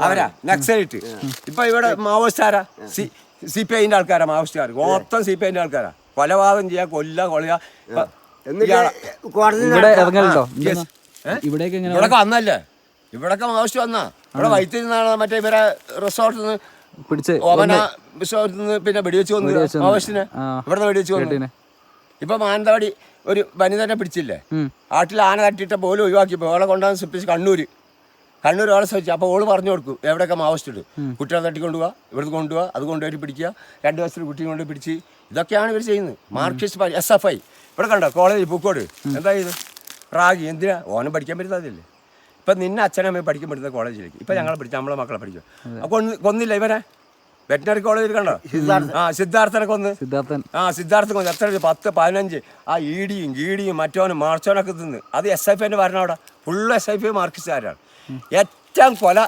അവരാ നക്സലൈറ്റ്. ഇപ്പൊ ഇവിടെ മാവോയിസ്റ്റ് ആരാ? CPIന്റെ ആൾക്കാരാ മാവോയിസ്റ്റുകാർ. മൊത്തം CPIന്റെ ആൾക്കാരാ. കൊലപാതകം ചെയ്യാ, കൊല്ലുക. ഇവിടൊക്കെ വന്നല്ലേ, ഇവിടൊക്കെ മാവോയിസ്റ്റ് വന്നാ. ഇവിടെ വൈത്തിൽ നിന്നാണ് മറ്റേ ഇവരെ റിസോർട്ടിൽ നിന്ന് പിന്നെ വെടിവെച്ച് വന്നു മാവോയിസ്റ്റിനെ. ഇവിടുന്ന് വെടിവെച്ച് വന്നു. ഇപ്പൊ മാനന്തവാടി ഒരു വനിതനെ പിടിച്ചില്ലേ, ആട്ടിൽ ആന തട്ടിയിട്ട പോലും ഒഴിവാക്കിയപ്പോൾ ഓളെ കൊണ്ടുവന്ന് സിപ്പിച്ച് കണ്ണൂർ ഓളെ ശ്രമിച്ചു. അപ്പോൾ ഓള് പറഞ്ഞു കൊടുക്കും എവിടെയൊക്കെ മാവോയിസ്റ്റ് ഇട്ട് കുട്ടികളെ തട്ടിക്കൊണ്ടുപോവുക, ഇവിടുന്ന് കൊണ്ടുപോവുക, അത് കൊണ്ടുപോയി പിടിക്കുക, 2 വയസ്സിൽ കുട്ടിയെ കൊണ്ട് പിടിച്ച്. ഇതൊക്കെയാണ് ഇവർ ചെയ്യുന്നത്. മാർക്സിസ്റ്റ് SFI ഇവിടെ കണ്ടോ കോളേജ് പൂക്കോട് എന്താ ഇത് റാഗി. എന്തിനാ? ഓനും പഠിക്കാൻ പറ്റുന്നതല്ലേ. ഇപ്പം നിന്നെ അച്ഛനമ്മ പഠിക്കാൻ പറ്റുന്ന കോളേജിലേക്ക് ഇപ്പം ഞങ്ങളെ പിടിച്ച നമ്മളെ മക്കളെ പഠിക്കും. അപ്പോൾ കൊന്നില്ല ഇവരെ വെറ്റിനറി കോളേജിൽ കണ്ടോ? സിദ്ധാർത്ഥനെ കൊന്ന്. സിദ്ധാർത്ഥൻ കൊന്ന്. എത്ര 10, 15 ആ ഈടിയും മറ്റോനും മാർച്ചോനൊക്കെ തിന്ന്. അത് SFIന്റെ ഭരണം അവിടെ ഫുള്ള് SFI മാർക്സിസ്റ്റുകാരാണ്. ഏറ്റവും കൊല